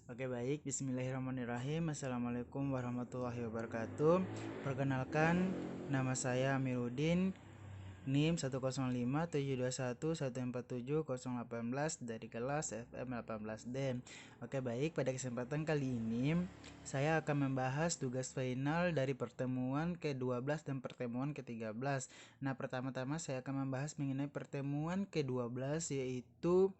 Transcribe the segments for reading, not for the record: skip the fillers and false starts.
Oke baik, bismillahirrahmanirrahim. Assalamualaikum warahmatullahi wabarakatuh. Perkenalkan, nama saya Amiruddin, NIM 1057721147018 dari kelas FM 18D. Oke baik, pada kesempatan kali ini saya akan membahas tugas final dari pertemuan ke-12 dan pertemuan ke-13. Nah, pertama-tama saya akan membahas mengenai pertemuan ke-12, yaitu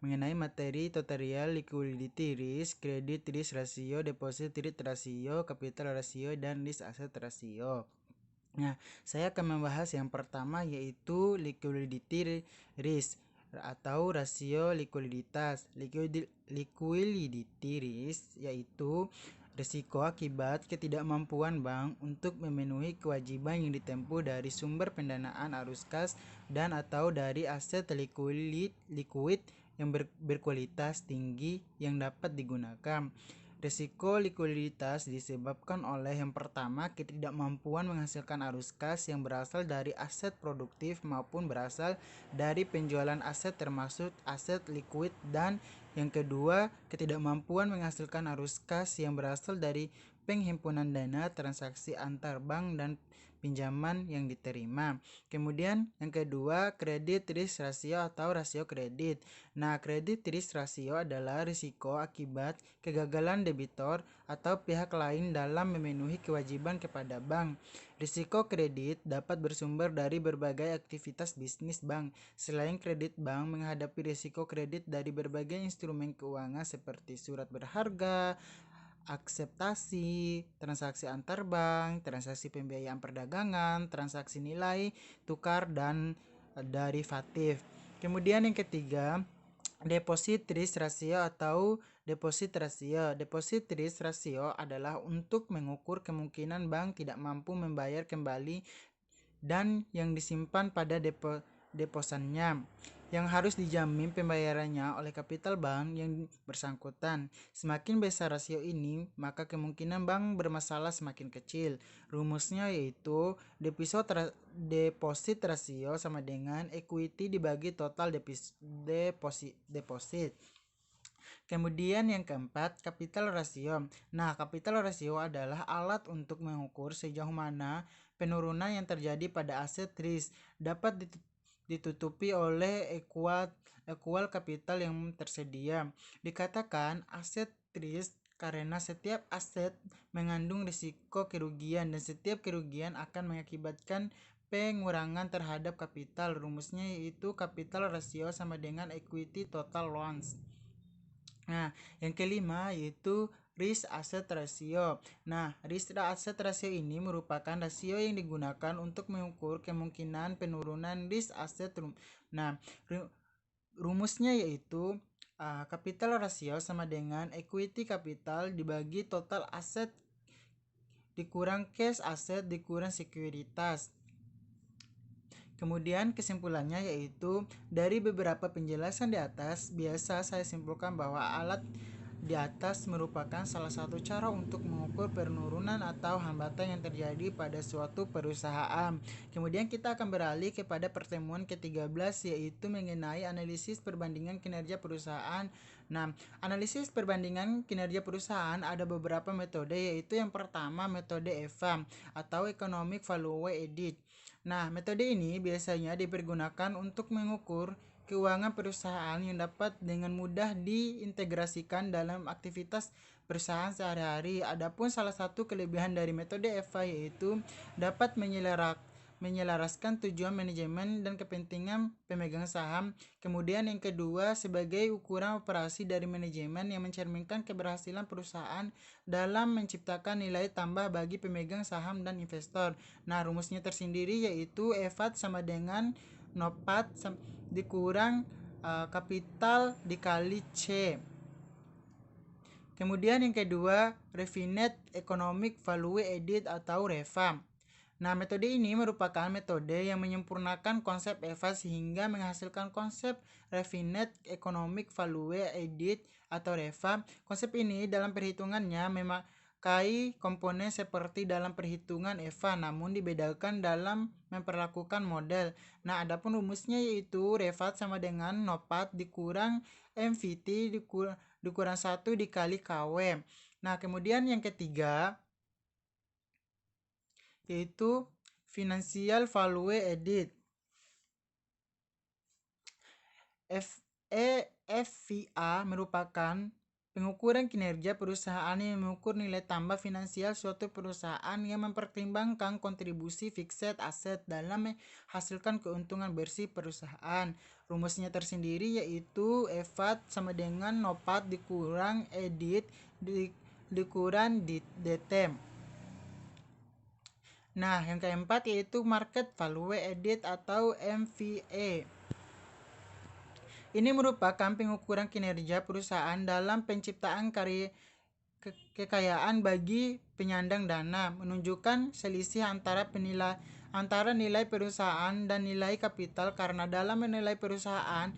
mengenai materi tutorial liquidity risk, credit risk ratio, deposit risk ratio, capital ratio, dan risk asset ratio. Nah, saya akan membahas yang pertama, yaitu liquidity risk atau rasio likuiditas. Liquidity risk yaitu risiko akibat ketidakmampuan bank untuk memenuhi kewajiban yang ditempuh dari sumber pendanaan arus kas dan atau dari aset liquid yang berkualitas tinggi yang dapat digunakan. Risiko likuiditas disebabkan oleh yang pertama, ketidakmampuan menghasilkan arus kas yang berasal dari aset produktif maupun berasal dari penjualan aset termasuk aset likuid, dan yang kedua, ketidakmampuan menghasilkan arus kas yang berasal dari penghimpunan dana, transaksi antar bank, dan pinjaman yang diterima. Kemudian yang kedua, credit risk ratio atau rasio kredit. Nah, credit risk ratio adalah risiko akibat kegagalan debitur atau pihak lain dalam memenuhi kewajiban kepada bank. Risiko kredit dapat bersumber dari berbagai aktivitas bisnis bank. Selain kredit, bank menghadapi risiko kredit dari berbagai instrumen keuangan seperti surat berharga, akseptasi, transaksi antar bank, transaksi pembiayaan perdagangan, transaksi nilai tukar, dan derivatif. Kemudian yang ketiga, deposit risk ratio atau deposit ratio. Deposit risk ratio adalah untuk mengukur kemungkinan bank tidak mampu membayar kembali dan yang disimpan pada deposannya, yang harus dijamin pembayarannya oleh kapital bank yang bersangkutan. Semakin besar rasio ini, maka kemungkinan bank bermasalah semakin kecil. Rumusnya yaitu deposit rasio sama dengan equity dibagi total deposit. Kemudian yang keempat, capital ratio. Nah, capital ratio adalah alat untuk mengukur sejauh mana penurunan yang terjadi pada aset risk dapat ditutupi oleh equal capital yang tersedia. Dikatakan aset risk karena setiap aset mengandung risiko kerugian dan setiap kerugian akan mengakibatkan pengurangan terhadap kapital. Rumusnya yaitu capital ratio sama dengan equity total loans. Nah, yang kelima yaitu risk asset ratio. Nah, risk asset ratio ini merupakan rasio yang digunakan untuk mengukur kemungkinan penurunan risk asset. Nah, rumusnya yaitu capital ratio sama dengan equity capital dibagi total aset dikurang cash asset dikurang sekuritas. Kemudian kesimpulannya yaitu dari beberapa penjelasan di atas, biasa saya simpulkan bahwa alat di atas merupakan salah satu cara untuk mengukur penurunan atau hambatan yang terjadi pada suatu perusahaan. Kemudian kita akan beralih kepada pertemuan ke-13, yaitu mengenai analisis perbandingan kinerja perusahaan. Nah, analisis perbandingan kinerja perusahaan ada beberapa metode, yaitu yang pertama metode EVA atau Economic Value Added. Nah, metode ini biasanya dipergunakan untuk mengukur keuangan perusahaan yang dapat dengan mudah diintegrasikan dalam aktivitas perusahaan sehari-hari. Adapun salah satu kelebihan dari metode EVA yaitu dapat menyelaraskan tujuan manajemen dan kepentingan pemegang saham. Kemudian yang kedua, sebagai ukuran operasi dari manajemen yang mencerminkan keberhasilan perusahaan dalam menciptakan nilai tambah bagi pemegang saham dan investor. Nah, rumusnya tersendiri yaitu EVAT sama dengan NOPAT dikurang kapital dikali C. Kemudian yang kedua, Refined Economic Value Added atau REVA. Nah, metode ini merupakan metode yang menyempurnakan konsep EVA sehingga menghasilkan konsep Refined Economic Value Added atau REVA. Konsep ini dalam perhitungannya memakai komponen seperti dalam perhitungan EVA, namun dibedakan dalam memperlakukan model. Nah, adapun rumusnya yaitu Revat sama dengan Nopat dikurang MVT dikurang 1 dikali KW. Nah, kemudian yang ketiga yaitu Financial Value Edit. FVA merupakan pengukuran kinerja perusahaan yang mengukur nilai tambah finansial suatu perusahaan yang mempertimbangkan kontribusi fixed asset dalam menghasilkan keuntungan bersih perusahaan. Rumusnya tersendiri yaitu EVAT sama dengan NOPAT dikurang EDIT dikurang DTEM. Nah, yang keempat yaitu Market Value Edit atau MVA. Ini merupakan pengukuran kinerja perusahaan dalam penciptaan kekayaan bagi penyandang dana, menunjukkan selisih antara nilai perusahaan dan nilai kapital karena dalam menilai perusahaan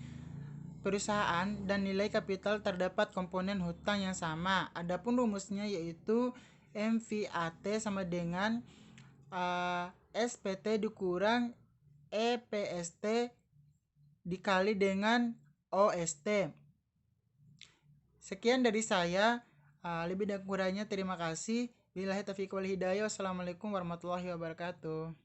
dan nilai kapital terdapat komponen hutang yang sama. Adapun rumusnya yaitu MVAT sama dengan SPT dikurang EPST dikali dengan OST. Sekian dari saya. Lebih dan kurangnya terima kasih. Billahi taufiq wal hidayah. Wassalamualaikum warahmatullahi wabarakatuh.